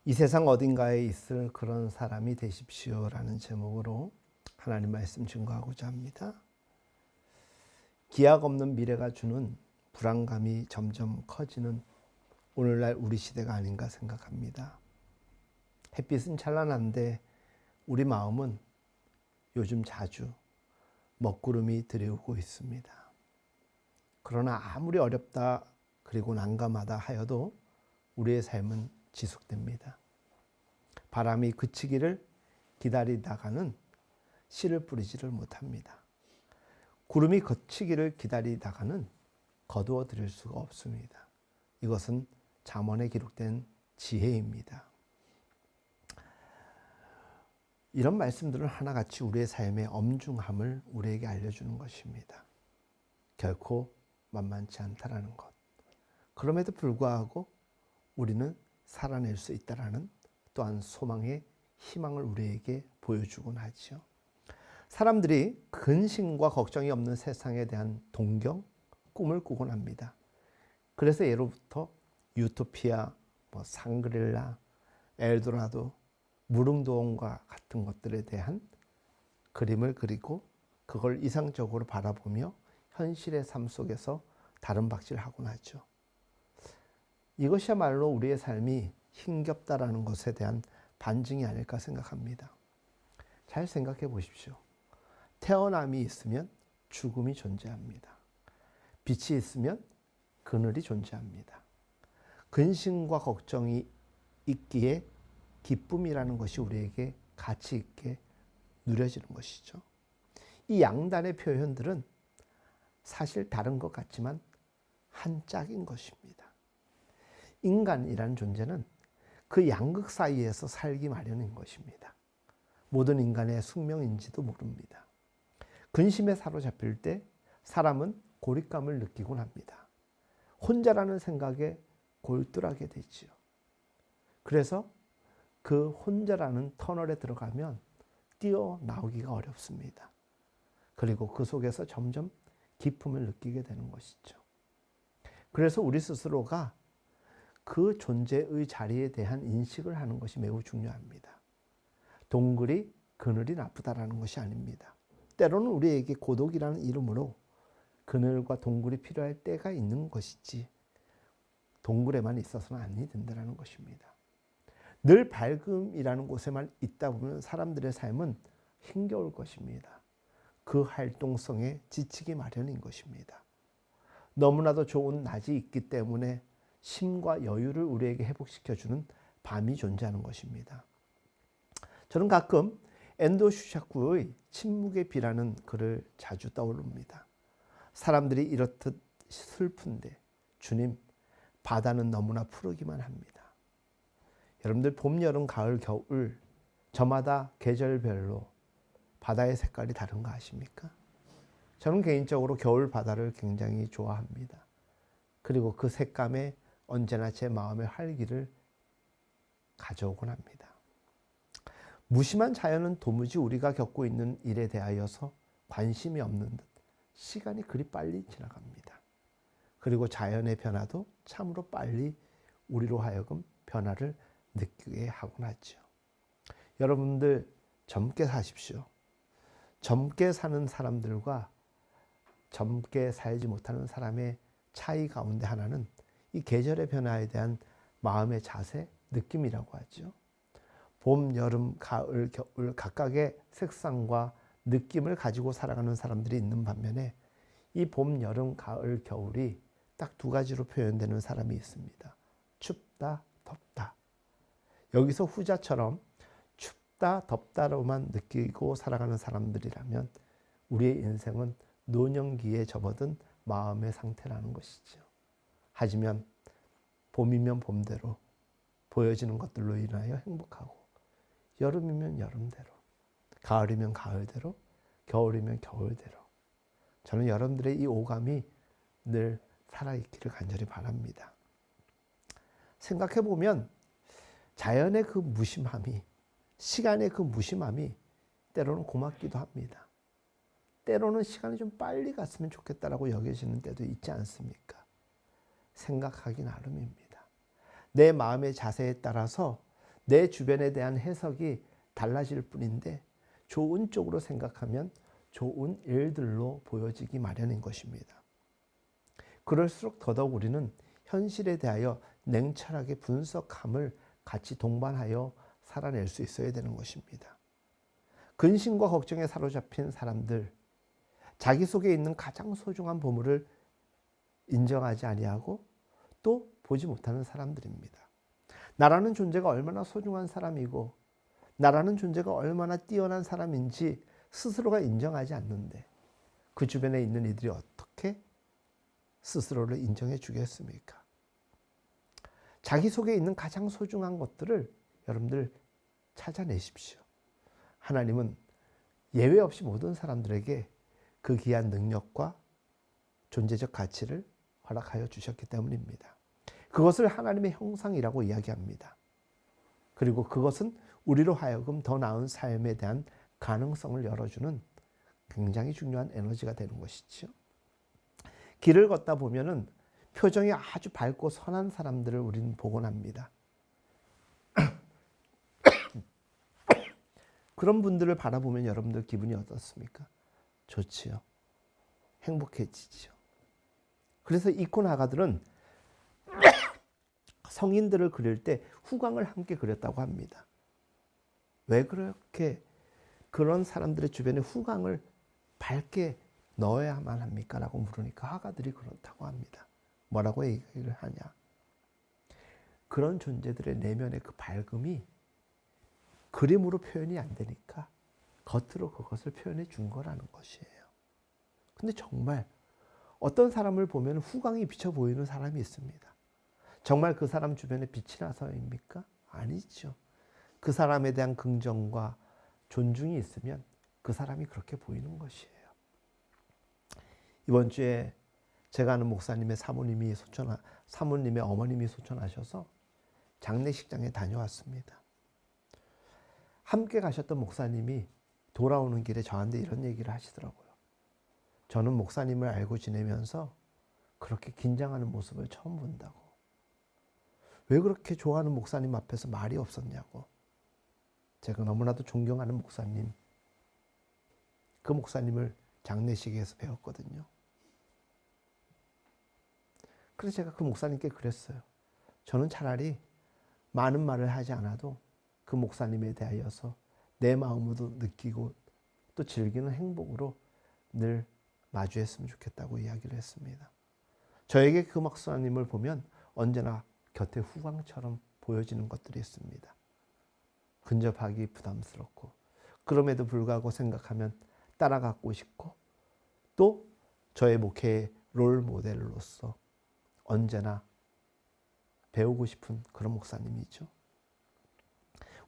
이 세상 어딘가에 있을 그런 사람이 되십시오라는 제목으로 하나님 말씀 증거하고자 합니다. 기약 없는 미래가 주는 불안감이 점점 커지는 오늘날 우리 시대가 아닌가 생각합니다. 햇빛은 찬란한데 우리 마음은 요즘 자주 먹구름이 들이오고 있습니다. 그러나 아무리 어렵다 그리고 난감하다 하여도 우리의 삶은 지속됩니다. 바람이 그치기를 기다리다가는 씨를 뿌리지를 못합니다. 구름이 그치기를 기다리다가는 거두어 들일 수가 없습니다. 이것은 잠언에 기록된 지혜입니다. 이런 말씀들은 하나같이 우리의 삶의 엄중함을 우리에게 알려주는 것입니다. 결코 만만치 않다라는 것. 그럼에도 불구하고 우리는 살아낼 수 있다라는 또한 소망의 희망을 우리에게 보여주곤 하죠. 사람들이 근심과 걱정이 없는 세상에 대한 동경, 꿈을 꾸곤 합니다. 그래서 예로부터 유토피아, 상그릴라, 엘도라도, 무릉도원과 같은 것들에 대한 그림을 그리고 그걸 이상적으로 바라보며 현실의 삶 속에서 다름박질하곤 하죠. 이것이야말로 우리의 삶이 힘겹다라는 것에 대한 반증이 아닐까 생각합니다. 잘 생각해 보십시오. 태어남이 있으면 죽음이 존재합니다. 빛이 있으면 그늘이 존재합니다. 근심과 걱정이 있기에 기쁨이라는 것이 우리에게 가치 있게 누려지는 것이죠. 이 양단의 표현들은 사실 다른 것 같지만 한 짝인 것입니다. 인간이라는 존재는 그 양극 사이에서 살기 마련인 것입니다. 모든 인간의 숙명인지도 모릅니다. 근심에 사로잡힐 때 사람은 고립감을 느끼곤 합니다. 혼자라는 생각에 골똘하게 되지요. 그래서 그 혼자라는 터널에 들어가면 뛰어나오기가 어렵습니다. 그리고 그 속에서 점점 기쁨을 느끼게 되는 것이죠. 그래서 우리 스스로가 그 존재의 자리에 대한 인식을 하는 것이 매우 중요합니다. 동글이 그늘이 나쁘다라는 것이 아닙니다. 때로는 우리에게 고독이라는 이름으로 그늘과 동굴이 필요할 때가 있는 것이지 동굴에만 있어서는 아니 된다는 것입니다. 늘 밝음이라는 곳에만 있다 보면 사람들의 삶은 힘겨울 것입니다. 그 활동성에 지치기 마련인 것입니다. 너무나도 좋은 낮이 있기 때문에 쉼과 여유를 우리에게 회복시켜주는 밤이 존재하는 것입니다. 저는 가끔 엔도 슈샤쿠의 침묵의 비라는 글을 자주 떠올립니다. 사람들이 이렇듯 슬픈데 주님, 바다는 너무나 푸르기만 합니다. 여러분들 봄, 여름, 가을, 겨울 저마다 계절별로 바다의 색깔이 다른 거 아십니까? 저는 개인적으로 겨울 바다를 굉장히 좋아합니다. 그리고 그 색감에 언제나 제 마음의 활기를 가져오곤 합니다. 무심한 자연은 도무지 우리가 겪고 있는 일에 대하여서 관심이 없는 듯 시간이 그리 빨리 지나갑니다. 그리고 자연의 변화도 참으로 빨리 우리로 하여금 변화를 느끼게 하곤 하죠. 여러분들 젊게 사십시오. 젊게 사는 사람들과 젊게 살지 못하는 사람의 차이 가운데 하나는 이 계절의 변화에 대한 마음의 자세, 느낌이라고 하죠. 봄, 여름, 가을, 겨울 각각의 색상과 느낌을 가지고 살아가는 사람들이 있는 반면에 이 봄, 여름, 가을, 겨울이 딱 두 가지로 표현되는 사람이 있습니다. 춥다, 덥다. 여기서 후자처럼 춥다, 덥다로만 느끼고 살아가는 사람들이라면 우리의 인생은 노년기에 접어든 마음의 상태라는 것이죠. 하지만 봄이면 봄대로 보여지는 것들로 인하여 행복하고 여름이면 여름대로, 가을이면 가을대로, 겨울이면 겨울대로 저는 여러분들의 이 오감이 늘 살아있기를 간절히 바랍니다. 생각해보면 자연의 그 무심함이, 시간의 그 무심함이 때로는 고맙기도 합니다. 때로는 시간이 좀 빨리 갔으면 좋겠다라고 여겨지는 때도 있지 않습니까? 생각하기 나름입니다. 내 마음의 자세에 따라서 내 주변에 대한 해석이 달라질 뿐인데 좋은 쪽으로 생각하면 좋은 일들로 보여지기 마련인 것입니다. 그럴수록 더더욱 우리는 현실에 대하여 냉철하게 분석함을 같이 동반하여 살아낼 수 있어야 되는 것입니다. 근심과 걱정에 사로잡힌 사람들, 자기 속에 있는 가장 소중한 보물을 인정하지 아니하고 또 보지 못하는 사람들입니다. 나라는 존재가 얼마나 소중한 사람이고 나라는 존재가 얼마나 뛰어난 사람인지 스스로가 인정하지 않는데 그 주변에 있는 이들이 어떻게 스스로를 인정해 주겠습니까? 자기 속에 있는 가장 소중한 것들을 여러분들 찾아내십시오. 하나님은 예외 없이 모든 사람들에게 그 귀한 능력과 존재적 가치를 허락하여 주셨기 때문입니다. 그것을 하나님의 형상이라고 이야기합니다. 그리고 그것은 우리로 하여금 더 나은 삶에 대한 가능성을 열어주는 굉장히 중요한 에너지가 되는 것이죠. 길을 걷다 보면은 표정이 아주 밝고 선한 사람들을 우리는 보곤 합니다. 그런 분들을 바라보면 여러분들 기분이 어떻습니까? 좋지요. 행복해지죠. 그래서 이콘 화가들은 성인들을 그릴 때 후광을 함께 그렸다고 합니다. 왜 그렇게 그런 사람들의 주변에 후광을 밝게 넣어야만 합니까? 라고 물으니까 화가들이 그렇다고 합니다. 뭐라고 얘기를 하냐? 그런 존재들의 내면의 그 밝음이 그림으로 표현이 안 되니까 겉으로 그것을 표현해 준 거라는 것이에요. 근데 정말 어떤 사람을 보면 후광이 비쳐 보이는 사람이 있습니다. 정말 그 사람 주변에 빛이 나서입니까? 아니죠. 그 사람에 대한 긍정과 존중이 있으면 그 사람이 그렇게 보이는 것이에요. 이번 주에 제가 아는 목사님의 사모님의 어머님이 소천하셔서 장례식장에 다녀왔습니다. 함께 가셨던 목사님이 돌아오는 길에 저한테 이런 얘기를 하시더라고요. 저는 목사님을 알고 지내면서 그렇게 긴장하는 모습을 처음 본다고. 왜 그렇게 좋아하는 목사님 앞에서 말이 없었냐고. 제가 너무나도 존경하는 목사님, 그 목사님을 장례식에서 배웠거든요. 그래서 제가 그 목사님께 그랬어요. 저는 차라리 많은 말을 하지 않아도 그 목사님에 대하여서 내 마음으로 느끼고 또 즐기는 행복으로 늘 마주했으면 좋겠다고 이야기를 했습니다. 저에게 그 목사님을 보면 언제나 곁에 후광처럼 보여지는 것들이 있습니다. 근접하기 부담스럽고 그럼에도 불구하고 생각하면 따라가고 싶고 또 저의 목회의 롤 모델로서 언제나 배우고 싶은 그런 목사님이죠.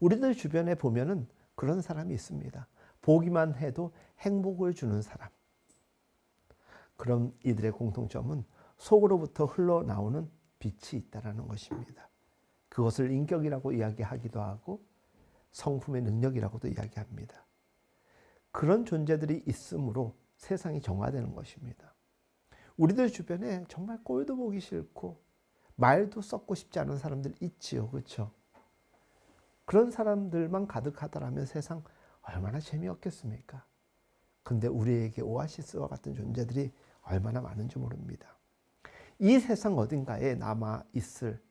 우리들 주변에 보면은 그런 사람이 있습니다. 보기만 해도 행복을 주는 사람. 그런 이들의 공통점은 속으로부터 흘러나오는 빛이 있다는 것입니다. 그것을 인격이라고 이야기하기도 하고 성품의 능력이라고도 이야기합니다. 그런 존재들이 있으므로 세상이 정화되는 것입니다. 우리들 주변에 정말 꼴도 보기 싫고 말도 썩고 싶지 않은 사람들 있지요. 그렇죠? 그런 사람들만 가득하더라면 세상 얼마나 재미없겠습니까? 근데 우리에게 오아시스와 같은 존재들이 얼마나 많은지 모릅니다. 이 세상 어딘가에 남아있을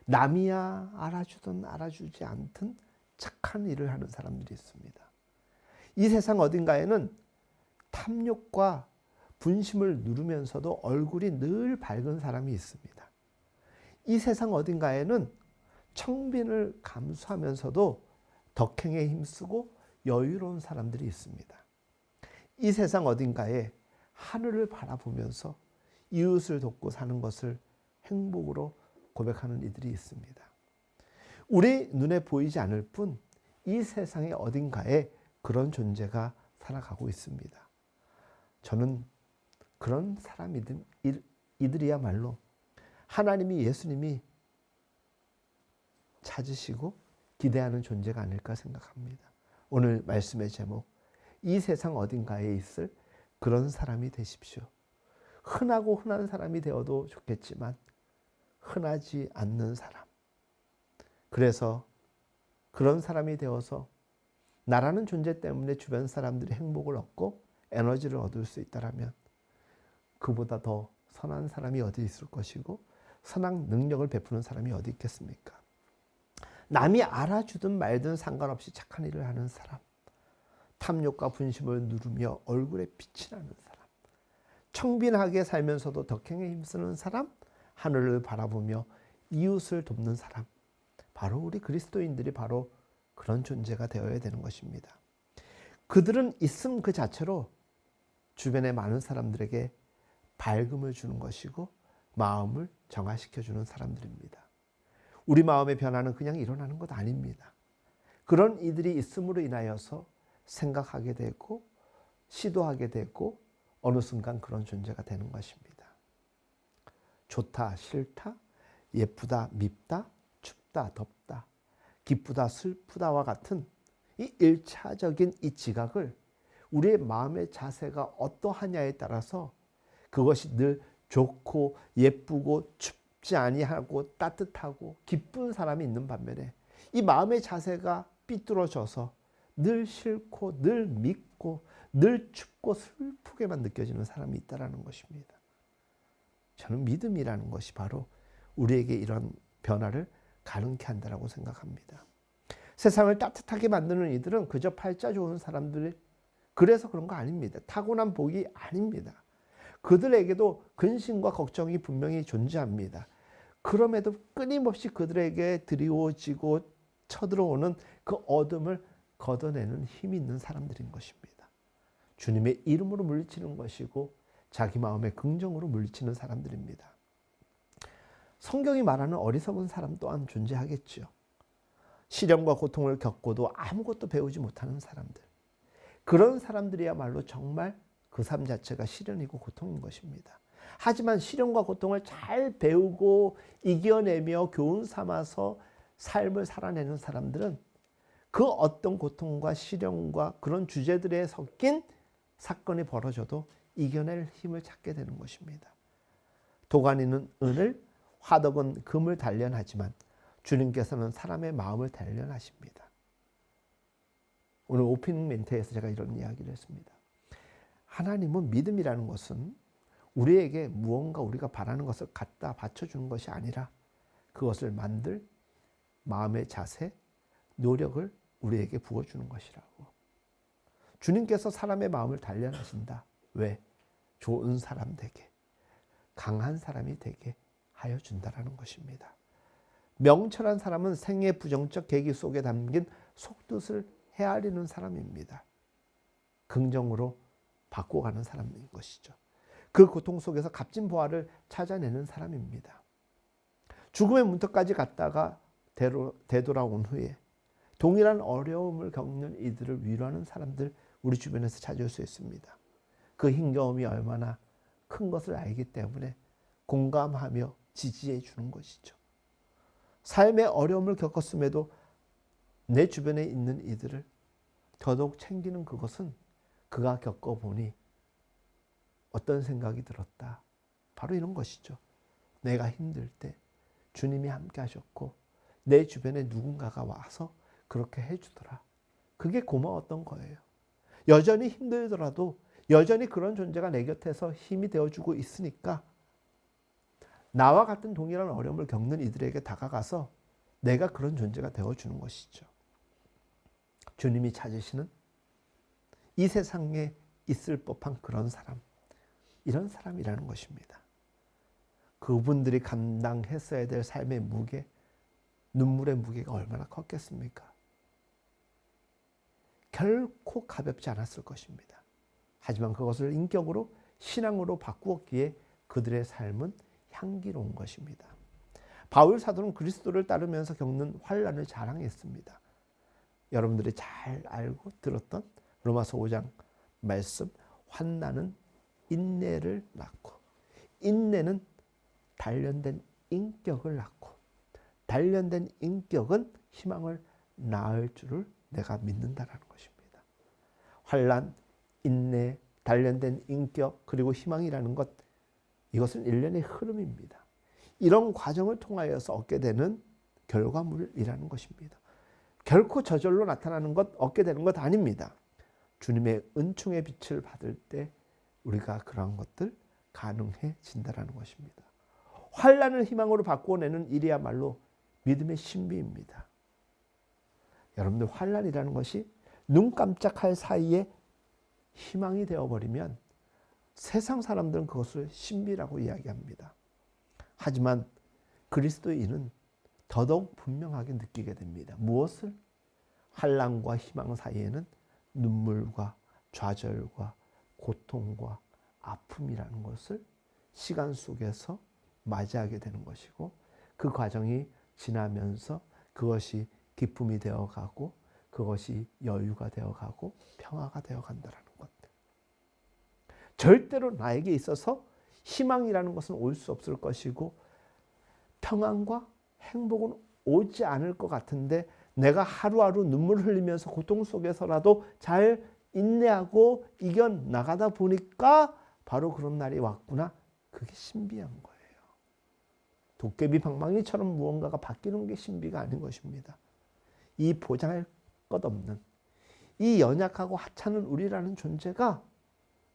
남이야 알아주든 알아주지 않든 착한 일을 하는 사람들이 있습니다. 이 세상 어딘가에는 탐욕과 분심을 누르면서도 얼굴이 늘 밝은 사람이 있습니다. 이 세상 어딘가에는 청빈을 감수하면서도 덕행에 힘쓰고 여유로운 사람들이 있습니다. 이 세상 어딘가에 하늘을 바라보면서 이웃을 돕고 사는 것을 행복으로 고백하는 이들이 있습니다. 우리 눈에 보이지 않을 뿐 이 세상의 어딘가에 그런 존재가 살아가고 있습니다. 저는 그런 이들이야말로 하나님이 예수님이 찾으시고 기대하는 존재가 아닐까 생각합니다. 오늘 말씀의 제목, 이 세상 어딘가에 있을 그런 사람이 되십시오. 흔하고 흔한 사람이 되어도 좋겠지만 흔하지 않는 사람. 그래서 그런 사람이 되어서 나라는 존재 때문에 주변 사람들이 행복을 얻고 에너지를 얻을 수 있다면 그보다 더 선한 사람이 어디 있을 것이고 선한 능력을 베푸는 사람이 어디 있겠습니까? 남이 알아주든 말든 상관없이 착한 일을 하는 사람, 탐욕과 분심을 누르며 얼굴에 빛이 나는 사람, 청빈하게 살면서도 덕행에 힘쓰는 사람, 하늘을 바라보며 이웃을 돕는 사람, 바로 우리 그리스도인들이 바로 그런 존재가 되어야 되는 것입니다. 그들은 있음 그 자체로 주변의 많은 사람들에게 밝음을 주는 것이고 마음을 정화시켜주는 사람들입니다. 우리 마음의 변화는 그냥 일어나는 것 아닙니다. 그런 이들이 있음으로 인하여서 생각하게 되고 시도하게 되고 어느 순간 그런 존재가 되는 것입니다. 좋다, 싫다, 예쁘다, 밉다, 춥다, 덥다, 기쁘다, 슬프다와 같은 이 1차적인 이 지각을 우리의 마음의 자세가 어떠하냐에 따라서 그것이 늘 좋고 예쁘고 춥지 아니하고 따뜻하고 기쁜 사람이 있는 반면에 이 마음의 자세가 삐뚤어져서 늘 싫고 늘 밉고 늘 춥고 슬프게만 느껴지는 사람이 있다는 것입니다. 저는 믿음이라는 것이 바로 우리에게 이런 변화를 가능케 한다고 생각합니다. 세상을 따뜻하게 만드는 이들은 그저 팔자 좋은 사람들이 그래서 그런 거 아닙니다. 타고난 복이 아닙니다. 그들에게도 근심과 걱정이 분명히 존재합니다. 그럼에도 끊임없이 그들에게 드리워지고 쳐들어오는 그 어둠을 걷어내는 힘이 있는 사람들인 것입니다. 주님의 이름으로 물리치는 것이고 자기 마음의 긍정으로 물리치는 사람들입니다. 성경이 말하는 어리석은 사람 또한 존재하겠죠. 시련과 고통을 겪고도 아무것도 배우지 못하는 사람들. 그런 사람들이야말로 정말 그 삶 자체가 시련이고 고통인 것입니다. 하지만 시련과 고통을 잘 배우고 이겨내며 교훈 삼아서 삶을 살아내는 사람들은 그 어떤 고통과 시련과 그런 주제들에 섞인 사건이 벌어져도 이겨낼 힘을 찾게 되는 것입니다. 도가니는 은을, 화덕은 금을 단련하지만 주님께서는 사람의 마음을 단련하십니다. 오늘 오프닝 멘트에서 제가 이런 이야기를 했습니다. 하나님은 믿음이라는 것은 우리에게 무언가 우리가 바라는 것을 갖다 바쳐주는 것이 아니라 그것을 만들 마음의 자세, 노력을 우리에게 부어주는 것이라고. 주님께서 사람의 마음을 단련하신다. 왜? 좋은 사람 되게, 강한 사람이 되게 하여 준다라는 것입니다. 명철한 사람은 생의 부정적 계기 속에 담긴 속뜻을 헤아리는 사람입니다. 긍정으로 바꿔가는 사람인 것이죠. 그 고통 속에서 값진 보화를 찾아내는 사람입니다. 죽음의 문턱까지 갔다가 되돌아온 후에 동일한 어려움을 겪는 이들을 위로하는 사람들 우리 주변에서 찾을 수 있습니다. 그 힘겨움이 얼마나 큰 것을 알기 때문에 공감하며 지지해 주는 것이죠. 삶의 어려움을 겪었음에도 내 주변에 있는 이들을 더더욱 챙기는 그것은 그가 겪어보니 어떤 생각이 들었다. 바로 이런 것이죠. 내가 힘들 때 주님이 함께 하셨고 내 주변에 누군가가 와서 그렇게 해주더라. 그게 고마웠던 거예요. 여전히 힘들더라도 여전히 그런 존재가 내 곁에서 힘이 되어주고 있으니까 나와 같은 동일한 어려움을 겪는 이들에게 다가가서 내가 그런 존재가 되어주는 것이죠. 주님이 찾으시는 이 세상에 있을 법한 그런 사람, 이런 사람이라는 것입니다. 그분들이 감당했어야 될 삶의 무게, 눈물의 무게가 얼마나 컸겠습니까? 결코 가볍지 않았을 것입니다. 하지만 그것을 인격으로 신앙으로 바꾸었기에 그들의 삶은 향기로운 것입니다. 바울 사도는 그리스도를 따르면서 겪는 환난을 자랑했습니다. 여러분들이 잘 알고 들었던 로마서 5장 말씀, 환난은 인내를 낳고 인내는 단련된 인격을 낳고 단련된 인격은 희망을 낳을 줄을 내가 믿는다라는 것입니다. 환난, 인내, 단련된 인격 그리고 희망이라는 것, 이것은 일련의 흐름입니다. 이런 과정을 통하여서 얻게 되는 결과물이라는 것입니다. 결코 저절로 나타나는 것, 얻게 되는 것 아닙니다. 주님의 은총의 빛을 받을 때 우리가 그러한 것들 가능해진다는 것입니다. 환난을 희망으로 바꾸어내는 일이야말로 믿음의 신비입니다. 여러분들, 환난이라는 것이 눈 깜짝할 사이에 희망이 되어버리면 세상 사람들은 그것을 신비라고 이야기합니다. 하지만 그리스도인은 더더욱 분명하게 느끼게 됩니다. 무엇을? 환난과 희망 사이에는 눈물과 좌절과 고통과 아픔이라는 것을 시간 속에서 맞이하게 되는 것이고, 그 과정이 지나면서 그것이 기쁨이 되어가고, 그것이 여유가 되어가고 평화가 되어간다는 것. 절대로 나에게 있어서 희망이라는 것은 올 수 없을 것이고 평안과 행복은 오지 않을 것 같은데, 내가 하루하루 눈물을 흘리면서 고통 속에서라도 잘 인내하고 이겨나가다 보니까 바로 그런 날이 왔구나. 그게 신비한 거예요. 도깨비 방망이처럼 무언가가 바뀌는 게 신비가 아닌 것입니다. 이 보장할 것 없는, 이 연약하고 하찮은 우리라는 존재가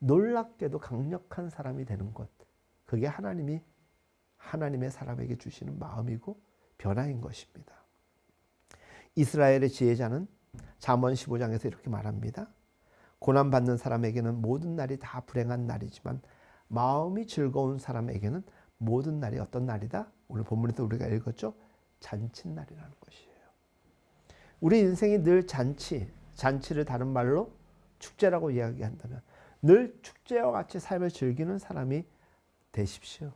놀랍게도 강력한 사람이 되는 것, 그게 하나님의 사람에게 주시는 마음이고 변화인 것입니다. 이스라엘의 지혜자는 잠언 15장에서 이렇게 말합니다. 고난받는 사람에게는 모든 날이 다 불행한 날이지만 마음이 즐거운 사람에게는 모든 날이 어떤 날이다? 오늘 본문에서 우리가 읽었죠? 잔칫날이라는 것이에요. 우리 인생이 늘 잔치를 다른 말로 축제라고 이야기한다면 늘 축제와 같이 삶을 즐기는 사람이 되십시오.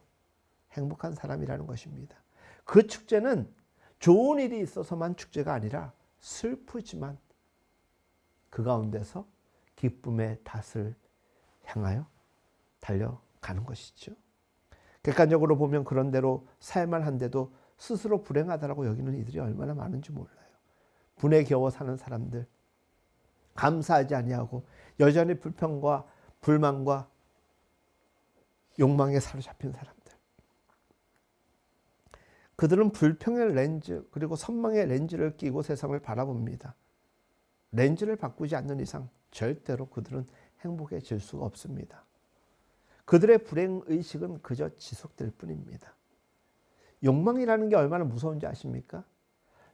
행복한 사람이라는 것입니다. 그 축제는 좋은 일이 있어서만 축제가 아니라 슬프지만 그 가운데서 기쁨의 닷을 향하여 달려가는 것이죠. 객관적으로 보면 그런 대로 살만한데도 스스로 불행하다라고 여기는 이들이 얼마나 많은지 몰라요. 분에 겨워 사는 사람들, 감사하지 아니하고 여전히 불평과 불만과 욕망에 사로잡힌 사람들. 그들은 불평의 렌즈 그리고 선망의 렌즈를 끼고 세상을 바라봅니다. 렌즈를 바꾸지 않는 이상 절대로 그들은 행복해질 수가 없습니다. 그들의 불행의식은 그저 지속될 뿐입니다. 욕망이라는 게 얼마나 무서운지 아십니까?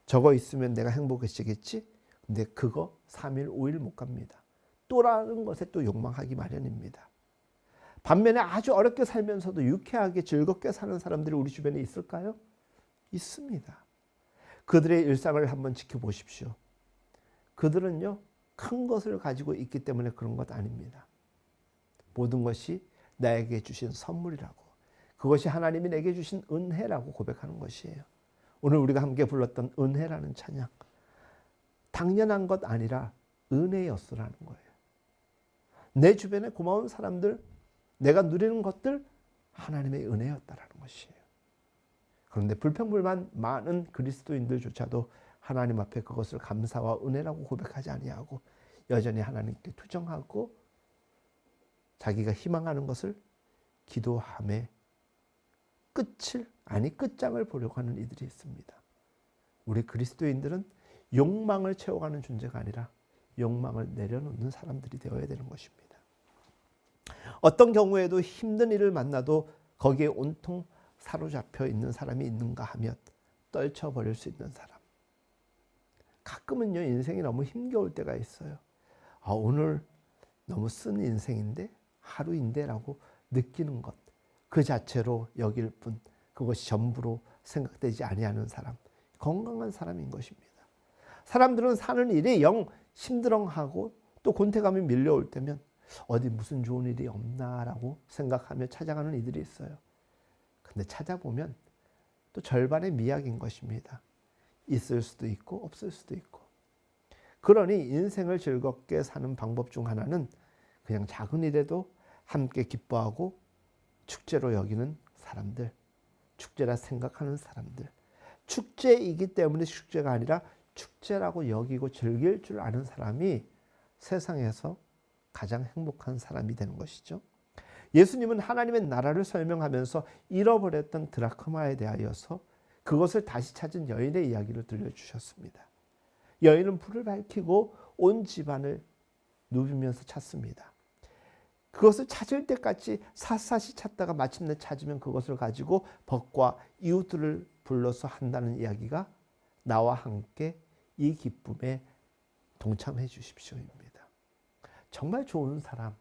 저거 있으면 내가 행복해지겠지? 근데 그거 3일, 5일 못 갑니다. 또라는 것에 또 욕망하기 마련입니다. 반면에 아주 어렵게 살면서도 유쾌하게 즐겁게 사는 사람들이 우리 주변에 있을까요? 있습니다. 그들의 일상을 한번 지켜보십시오. 그들은요, 큰 것을 가지고 있기 때문에 그런 것 아닙니다. 모든 것이 나에게 주신 선물이라고, 그것이 하나님이 내게 주신 은혜라고 고백하는 것이에요. 오늘 우리가 함께 불렀던 은혜라는 찬양, 당연한 것 아니라 은혜였으라는 거예요. 내 주변에 고마운 사람들, 내가 누리는 것들 하나님의 은혜였다라는 것이에요. 그런데 불평불만 많은 그리스도인들조차도 하나님 앞에 그것을 감사와 은혜라고 고백하지 아니하고 여전히 하나님께 투정하고 자기가 희망하는 것을 기도함에 끝장을 보려고 하는 이들이 있습니다. 우리 그리스도인들은 욕망을 채워가는 존재가 아니라 욕망을 내려놓는 사람들이 되어야 되는 것입니다. 어떤 경우에도 힘든 일을 만나도 거기에 온통 사로잡혀 있는 사람이 있는가 하면 떨쳐버릴 수 있는 사람. 가끔은요, 인생이 너무 힘겨울 때가 있어요. 오늘 너무 쓴 인생인데, 하루인데 라고 느끼는 것, 그 자체로 여길 뿐, 그것이 전부로 생각되지 아니하는 사람, 건강한 사람인 것입니다. 사람들은 사는 일이 영 힘들어하고 또 곤태감이 밀려올 때면 어디 무슨 좋은 일이 없나라고 생각하며 찾아가는 이들이 있어요. 근데 찾아보면 또 절반의 미약인 것입니다. 있을 수도 있고 없을 수도 있고. 그러니 인생을 즐겁게 사는 방법 중 하나는 그냥 작은 일에도 함께 기뻐하고 축제로 여기는 사람들, 축제라 생각하는 사람들, 축제이기 때문에 축제가 아니라 축제라고 여기고 즐길 줄 아는 사람이 세상에서 가장 행복한 사람이 되는 것이죠. 예수님은 하나님의 나라를 설명하면서 잃어버렸던 드라크마에 대하여서 그것을 다시 찾은 여인의 이야기를 들려주셨습니다. 여인은 불을 밝히고 온 집안을 누비면서 찾습니다. 그것을 찾을 때까지 샅샅이 찾다가 마침내 찾으면 그것을 가지고 벗과 이웃들을 불러서 한다는 이야기가 나와 함께 이 기쁨에 동참해 주십시오입니다. 정말 좋은 사람,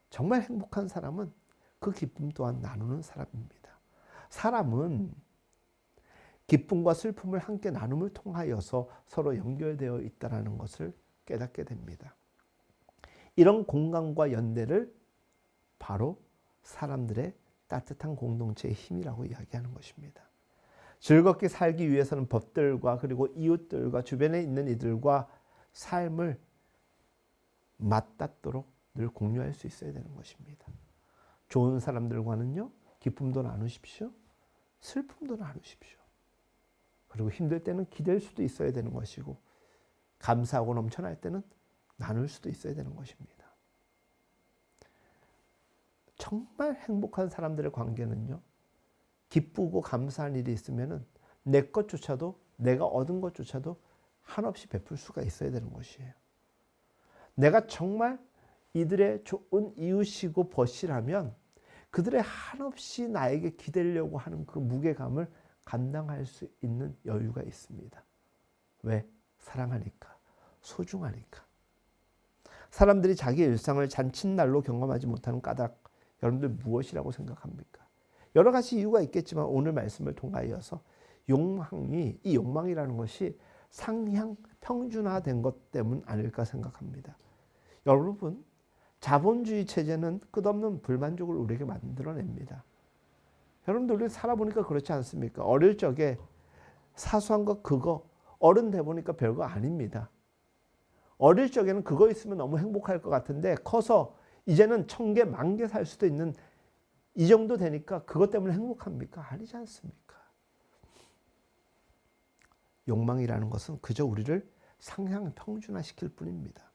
정말 행복한 사람은 그 기쁨 또한 나누는 사람입니다. 사람은 기쁨과 슬픔을 함께 나눔을 통하여서 서로 연결되어 있다는 것을 깨닫게 됩니다. 이런 공감과 연대를 바로 사람들의 따뜻한 공동체의 힘이라고 이야기하는 것입니다. 즐겁게 살기 위해서는 법들과 그리고 이웃들과 주변에 있는 이들과 삶을 맞닿도록 늘 공유할 수 있어야 되는 것입니다. 좋은 사람들과는요, 기쁨도 나누십시오. 슬픔도 나누십시오. 그리고 힘들 때는 기댈 수도 있어야 되는 것이고, 감사하고 넘쳐날 때는 나눌 수도 있어야 되는 것입니다. 정말 행복한 사람들의 관계는요, 기쁘고 감사한 일이 있으면은 내 것조차도, 내가 얻은 것조차도 한없이 베풀 수가 있어야 되는 것이에요. 내가 정말 이들의 좋은 이웃이고 벗이라면 그들의 한없이 나에게 기대려고 하는 그 무게감을 감당할 수 있는 여유가 있습니다. 왜? 사랑하니까, 소중하니까. 사람들이 자기 일상을 잔칫날로 경험하지 못하는 까닭, 여러분들 무엇이라고 생각합니까? 여러 가지 이유가 있겠지만 오늘 말씀을 통하여서 이 욕망이라는 것이 상향 평준화된 것 때문 아닐까 생각합니다. 여러분, 자본주의 체제는 끝없는 불만족을 우리에게 만들어냅니다. 여러분들 우리 살아보니까 그렇지 않습니까? 어릴 적에 사소한 것 그거 어른 돼 보니까 별거 아닙니다. 어릴 적에는 그거 있으면 너무 행복할 것 같은데 커서 이제는 1000개, 10,000개 살 수도 있는 이 정도 되니까 그것 때문에 행복합니까? 아니지 않습니까? 욕망이라는 것은 그저 우리를 상향 평준화시킬 뿐입니다.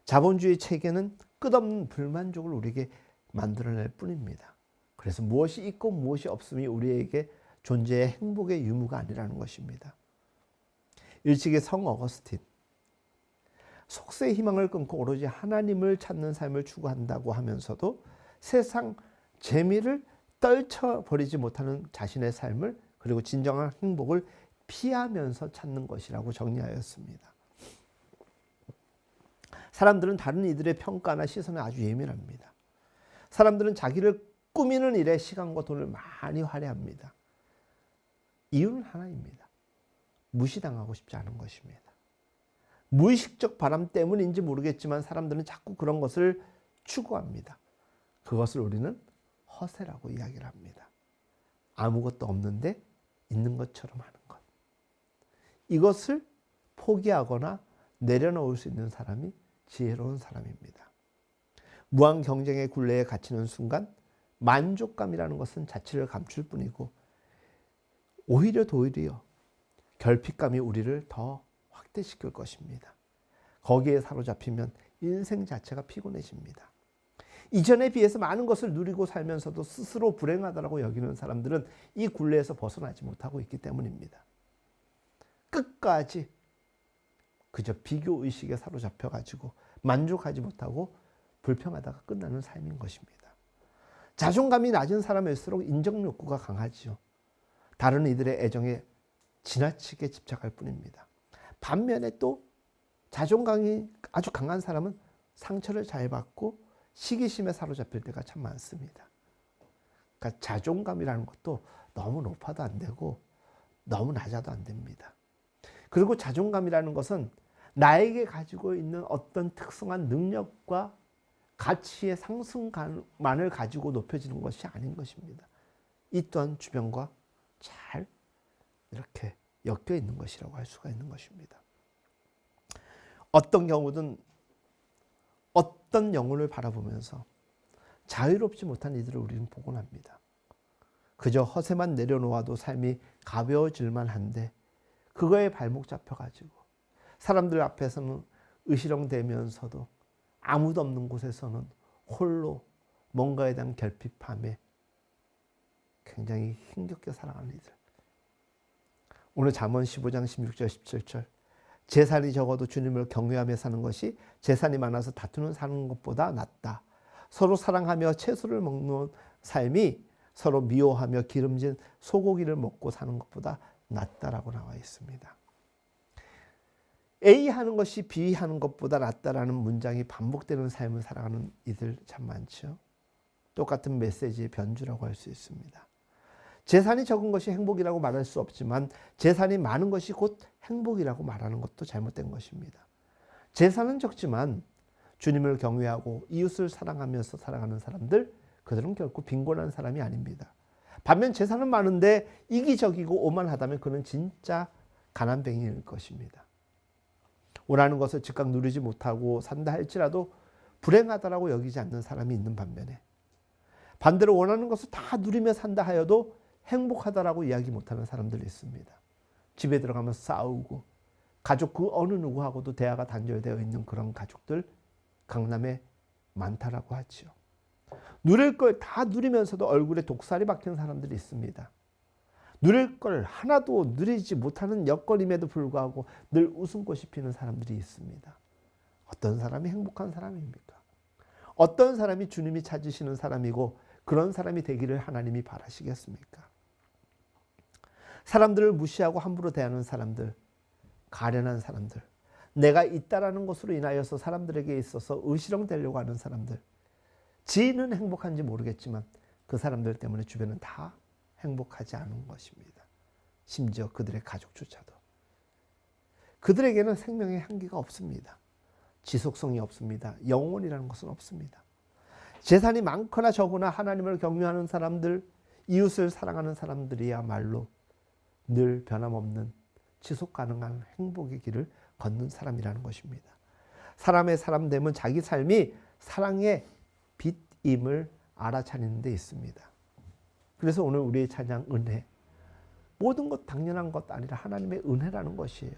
자본주의 체계는 끝없는 불만족을 우리에게 만들어낼 뿐입니다. 그래서 무엇이 있고 무엇이 없음이 우리에게 존재의 행복의 유무가 아니라는 것입니다. 일찍이 성 어거스틴, 속세의 희망을 끊고 오로지 하나님을 찾는 삶을 추구한다고 하면서도 세상 재미를 떨쳐버리지 못하는 자신의 삶을 그리고 진정한 행복을 피하면서 찾는 것이라고 정리하였습니다. 사람들은 다른 이들의 평가나 시선에 아주 예민합니다. 사람들은 자기를 꾸미는 일에 시간과 돈을 많이 할애합니다. 이유는 하나입니다. 무시당하고 싶지 않은 것입니다. 무의식적 바람 때문인지 모르겠지만 사람들은 자꾸 그런 것을 추구합니다. 그것을 우리는 허세라고 이야기를 합니다. 아무것도 없는데 있는 것처럼 하는 것. 이것을 포기하거나 내려놓을 수 있는 사람이 지혜로운 사람입니다. 무한 경쟁의 굴레에 갇히는 순간 만족감이라는 것은 자취를 감출 뿐이고 오히려 결핍감이 우리를 더 확대시킬 것입니다. 거기에 사로잡히면 인생 자체가 피곤해집니다. 이전에 비해서 많은 것을 누리고 살면서도 스스로 불행하다고 여기는 사람들은 이 굴레에서 벗어나지 못하고 있기 때문입니다. 끝까지 그저 비교의식에 사로잡혀가지고 만족하지 못하고 불평하다가 끝나는 삶인 것입니다. 자존감이 낮은 사람일수록 인정 욕구가 강하지요. 다른 이들의 애정에 지나치게 집착할 뿐입니다. 반면에 또 자존감이 아주 강한 사람은 상처를 잘 받고 시기심에 사로잡힐 때가 참 많습니다. 그러니까 자존감이라는 것도 너무 높아도 안 되고 너무 낮아도 안 됩니다. 그리고 자존감이라는 것은 나에게 가지고 있는 어떤 특성한 능력과 가치의 상승만을 가지고 높여지는 것이 아닌 것입니다. 이 또한 주변과 잘 이렇게 엮여 있는 것이라고 할 수가 있는 것입니다. 어떤 경우든 어떤 영혼을 바라보면서 자유롭지 못한 이들을 우리는 보곤 합니다. 그저 허세만 내려놓아도 삶이 가벼워질만 한데 그거에 발목 잡혀가지고 사람들 앞에서는 으시렁대면서도 아무도 없는 곳에서는 홀로 뭔가에 대한 결핍함에 굉장히 힘겹게 살아가는 이들. 오늘 잠언 15장 16절 17절 재산이 적어도 주님을 경외하며 사는 것이 재산이 많아서 다투는 사는 것보다 낫다. 서로 사랑하며 채소를 먹는 삶이 서로 미워하며 기름진 소고기를 먹고 사는 것보다 낫다라고 나와 있습니다. A 하는 것이 B 하는 것보다 낫다라는 문장이 반복되는 삶을 살아가는 이들 참 많죠. 똑같은 메시지의 변주라고 할 수 있습니다. 재산이 적은 것이 행복이라고 말할 수 없지만 재산이 많은 것이 곧 행복이라고 말하는 것도 잘못된 것입니다. 재산은 적지만 주님을 경외하고 이웃을 사랑하면서 살아가는 사람들, 그들은 결코 빈곤한 사람이 아닙니다. 반면 재산은 많은데 이기적이고 오만하다면 그는 진짜 가난뱅이일 것입니다. 원하는 것을 즉각 누리지 못하고 산다 할지라도 불행하다라고 여기지 않는 사람이 있는 반면에, 반대로 원하는 것을 다 누리며 산다 하여도 행복하다라고 이야기 못하는 사람들이 있습니다. 집에 들어가면서 싸우고 가족 그 어느 누구하고도 대화가 단절되어 있는 그런 가족들 강남에 많다라고 하죠. 누릴 걸 다 누리면서도 얼굴에 독살이 박힌 사람들이 있습니다. 누릴 걸 하나도 누리지 못하는 여건임에도 불구하고 늘 웃음꽃이 피는 사람들이 있습니다. 어떤 사람이 행복한 사람입니까? 어떤 사람이 주님이 찾으시는 사람이고 그런 사람이 되기를 하나님이 바라시겠습니까? 사람들을 무시하고 함부로 대하는 사람들, 가련한 사람들, 내가 있다라는 것으로 인하여서 사람들에게 있어서 의시렁대려고 하는 사람들, 지인은 행복한지 모르겠지만 그 사람들 때문에 주변은 다 행복하지 않은 것입니다. 심지어 그들의 가족조차도. 그들에게는 생명의 향기가 없습니다. 지속성이 없습니다. 영혼이라는 것은 없습니다. 재산이 많거나 적으나 하나님을 경외하는 사람들, 이웃을 사랑하는 사람들이야말로 늘 변함없는 지속 가능한 행복의 길을 걷는 사람이라는 것입니다. 사람의 사람됨은 자기 삶이 사랑의 빛임을 알아차리는 데 있습니다. 그래서 오늘 우리의 찬양 은혜, 모든 것 당연한 것 아니라 하나님의 은혜라는 것이에요.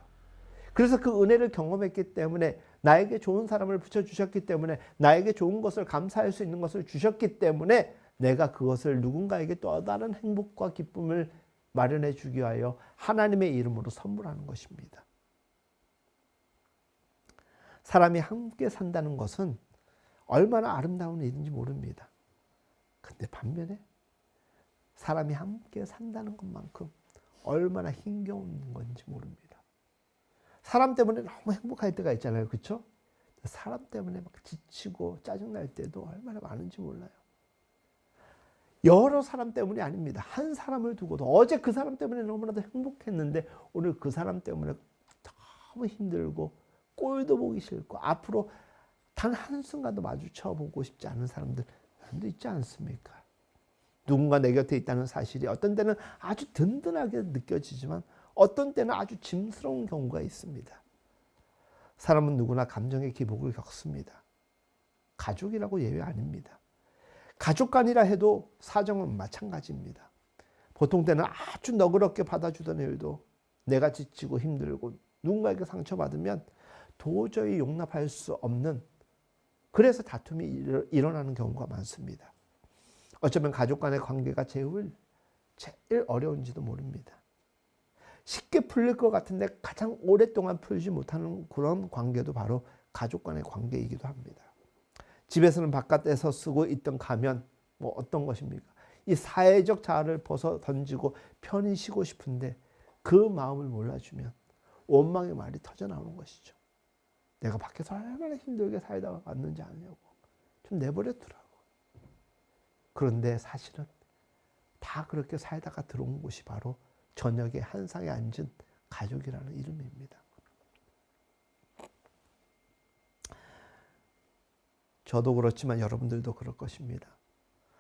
그래서 그 은혜를 경험했기 때문에, 나에게 좋은 사람을 붙여주셨기 때문에, 나에게 좋은 것을 감사할 수 있는 것을 주셨기 때문에 내가 그것을 누군가에게 또 다른 행복과 기쁨을 마련해 주기 위하여 하나님의 이름으로 선물하는 것입니다. 사람이 함께 산다는 것은 얼마나 아름다운 일인지 모릅니다. 근데 반면에 사람이 함께 산다는 것만큼 얼마나 힘겨운 건지 모릅니다. 사람 때문에 너무 행복할 때가 있잖아요. 그렇죠? 사람 때문에 막 지치고 짜증날 때도 얼마나 많은지 몰라요. 여러 사람 때문이 아닙니다. 한 사람을 두고도 어제 그 사람 때문에 너무나도 행복했는데 오늘 그 사람 때문에 너무 힘들고 꼴도 보기 싫고 앞으로 단 한순간도 마주쳐보고 싶지 않은 사람들 있지 않습니까? 누군가 내 곁에 있다는 사실이 어떤 때는 아주 든든하게 느껴지지만 어떤 때는 아주 짐스러운 경우가 있습니다. 사람은 누구나 감정의 기복을 겪습니다. 가족이라고 예외 아닙니다. 가족 간이라 해도 사정은 마찬가지입니다. 보통 때는 아주 너그럽게 받아주던 일도 내가 지치고 힘들고 누군가에게 상처받으면 도저히 용납할 수 없는, 그래서 다툼이 일어나는 경우가 많습니다. 어쩌면 가족 간의 관계가 제일 어려운지도 모릅니다. 쉽게 풀릴 것 같은데 가장 오랫동안 풀지 못하는 그런 관계도 바로 가족 간의 관계이기도 합니다. 집에서는 바깥에서 쓰고 있던 가면 뭐 어떤 것입니까? 이 사회적 자아를 벗어 던지고 편히 쉬고 싶은데 그 마음을 몰라주면 원망의 말이 터져나오는 것이죠. 내가 밖에서 얼마나 힘들게 살다가 왔는지 아냐고. 좀 내버려두라고. 그런데 사실은 다 그렇게 살다가 들어온 곳이 바로 저녁에 한상에 앉은 가족이라는 이름입니다. 저도 그렇지만 여러분들도 그럴 것입니다.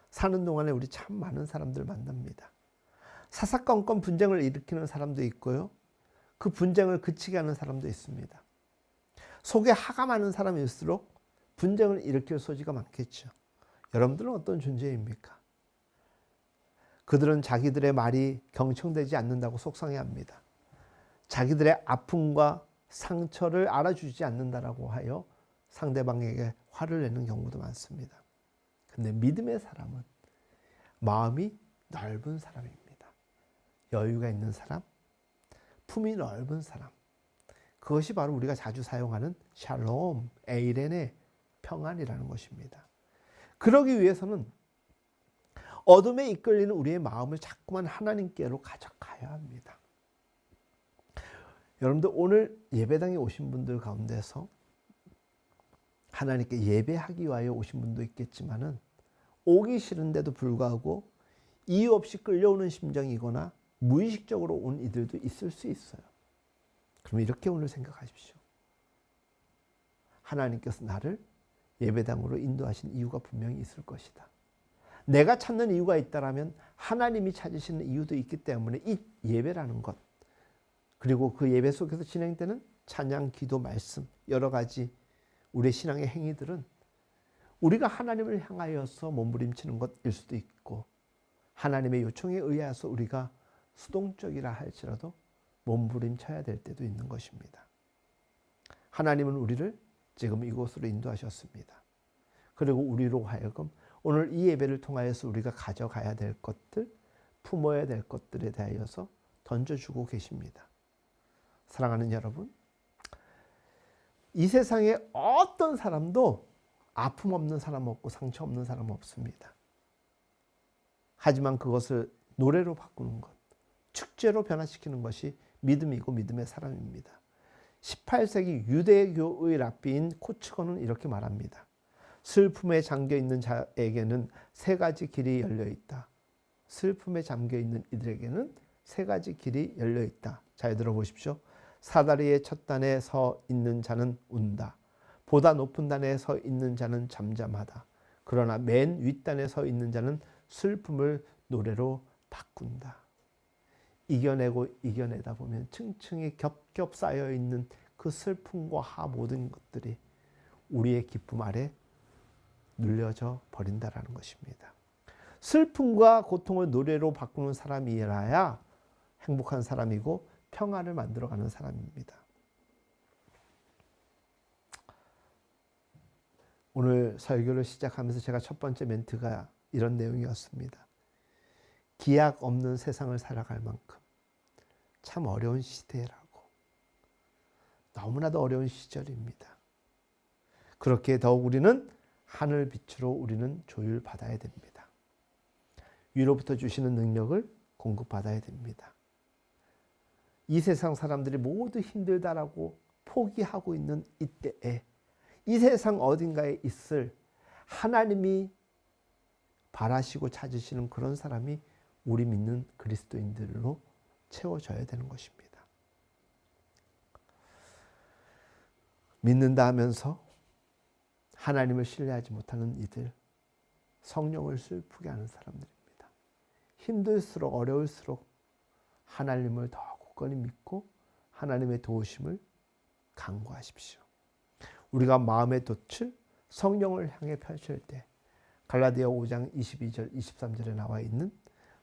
사는 동안에 우리 참 많은 사람들 만납니다. 사사건건 분쟁을 일으키는 사람도 있고요. 그 분쟁을 그치게 하는 사람도 있습니다. 속에 화가 많은 사람일수록 분쟁을 일으킬 소지가 많겠죠. 여러분들은 어떤 존재입니까? 그들은 자기들의 말이 경청되지 않는다고 속상해합니다. 자기들의 아픔과 상처를 알아주지 않는다라고 하여 상대방에게 화를 내는 경우도 많습니다. 근데 믿음의 사람은 마음이 넓은 사람입니다. 여유가 있는 사람, 품이 넓은 사람, 그것이 바로 우리가 자주 사용하는 샬롬, 에이렌의 평안이라는 것입니다. 그러기 위해서는 어둠에 이끌리는 우리의 마음을 자꾸만 하나님께로 가져가야 합니다. 여러분들 오늘 예배당에 오신 분들 가운데서 하나님께 예배하기 위하여 오신 분도 있겠지만은 오기 싫은데도 불구하고 이유 없이 끌려오는 심정이거나 무의식적으로 온 이들도 있을 수 있어요. 그럼 이렇게 오늘 생각하십시오. 하나님께서 나를 예배당으로 인도하신 이유가 분명히 있을 것이다. 내가 찾는 이유가 있다라면 하나님이 찾으시는 이유도 있기 때문에 이 예배라는 것, 그리고 그 예배 속에서 진행되는 찬양, 기도, 말씀, 여러 가지 우리의 신앙의 행위들은 우리가 하나님을 향하여서 몸부림치는 것일 수도 있고, 하나님의 요청에 의해서 우리가 수동적이라 할지라도 몸부림쳐야 될 때도 있는 것입니다. 하나님은 우리를 지금 이곳으로 인도하셨습니다. 그리고 우리로 하여금 오늘 이 예배를 통하여서 우리가 가져가야 될 것들, 품어야 될 것들에 대하여서 던져주고 계십니다. 사랑하는 여러분, 이 세상에 어떤 사람도 아픔 없는 사람 없고 상처 없는 사람 없습니다. 하지만 그것을 노래로 바꾸는 것, 축제로 변화시키는 것이 믿음이고 믿음의 사람입니다. 18세기 유대교의 랍비인 코츠거는 이렇게 말합니다. 슬픔에 잠겨있는 자에게는 세 가지 길이 열려있다. 슬픔에 잠겨있는 이들에게는 세 가지 길이 열려있다. 잘 들어보십시오. 사다리의 첫 단에 서 있는 자는 운다. 보다 높은 단에 서 있는 자는 잠잠하다. 그러나 맨 윗단에 서 있는 자는 슬픔을 노래로 바꾼다. 이겨내고 이겨내다 보면 층층이 겹겹 쌓여있는 그 슬픔과 모든 것들이 우리의 기쁨 아래 눌려져 버린다라는 것입니다. 슬픔과 고통을 노래로 바꾸는 사람이라야 행복한 사람이고 평안을 만들어가는 사람입니다. 오늘 설교를 시작하면서 제가 첫 번째 멘트가 이런 내용이었습니다. 기약 없는 세상을 살아갈 만큼 참 어려운 시대라고. 너무나도 어려운 시절입니다. 그렇게 더욱 우리는 하늘 빛으로 우리는 조율받아야 됩니다. 위로부터 주시는 능력을 공급받아야 됩니다. 이 세상 사람들이 모두 힘들다라고 포기하고 있는 이때에 이 세상 어딘가에 있을 하나님이 바라시고 찾으시는 그런 사람이 우리 믿는 그리스도인들로 채워져야 되는 것입니다. 믿는다 하면서 하나님을 신뢰하지 못하는 이들, 성령을 슬프게 하는 사람들입니다. 힘들수록 어려울수록 하나님을 더 굳건히 믿고 하나님의 도우심을 간구하십시오. 우리가 마음의 돛을 성령을 향해 펼칠 때 갈라디아 5장 22절 23절에 나와 있는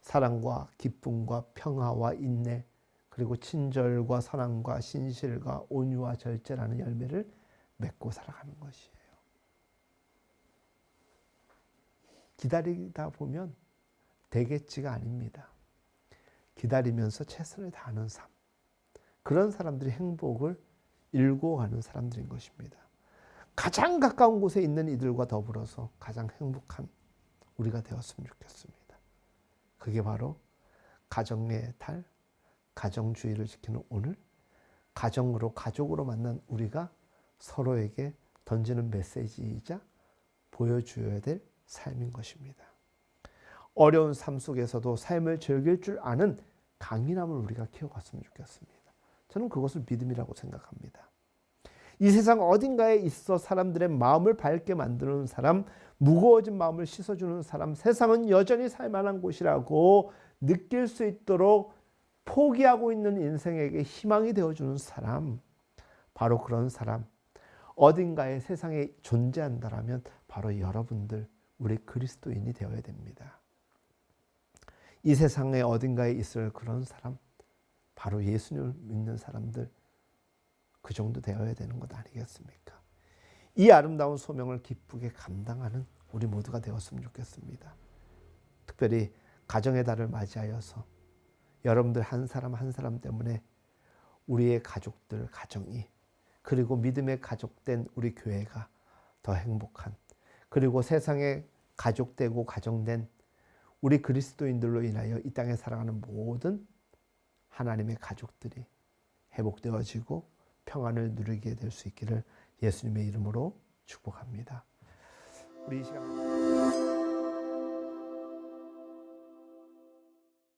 사랑과 기쁨과 평화와 인내 그리고 친절과 선함과 신실과 온유와 절제라는 열매를 맺고 살아가는 것이에요. 기다리다 보면 되겠지가 아닙니다. 기다리면서 최선을 다하는 삶. 그런 사람들이 행복을 일궈가는 사람들인 것입니다. 가장 가까운 곳에 있는 이들과 더불어서 가장 행복한 우리가 되었으면 좋겠습니다. 그게 바로 가정의 달, 가정주의를 지키는 오늘, 가정으로 가족으로 만난 우리가 서로에게 던지는 메시지이자 보여줘야 될 삶인 것입니다. 어려운 삶 속에서도 삶을 즐길 줄 아는 강인함을 우리가 키워갔으면 좋겠습니다. 저는 그것을 믿음이라고 생각합니다. 이 세상 어딘가에 있어 사람들의 마음을 밝게 만드는 사람, 무거워진 마음을 씻어주는 사람, 세상은 여전히 살만한 곳이라고 느낄 수 있도록 포기하고 있는 인생에게 희망이 되어주는 사람, 바로 그런 사람, 어딘가에 세상에 존재한다라면 바로 여러분들, 우리 그리스도인이 되어야 됩니다. 이 세상에 어딘가에 있을 그런 사람, 바로 예수님을 믿는 사람들, 그 정도 되어야 되는 것 아니겠습니까? 이 아름다운 소명을 기쁘게 감당하는 우리 모두가 되었으면 좋겠습니다. 특별히 가정의 달을 맞이하여서 여러분들 한 사람 한 사람 때문에 우리의 가족들, 가정이 그리고 믿음의 가족된 우리 교회가 더 행복한, 그리고 세상에 가족되고 가정된 우리 그리스도인들로 인하여 이 땅에 살아가는 모든 하나님의 가족들이 회복되어지고 평안을 누리게 될 수 있기를 예수님의 이름으로 축복합니다. 우리 이 시간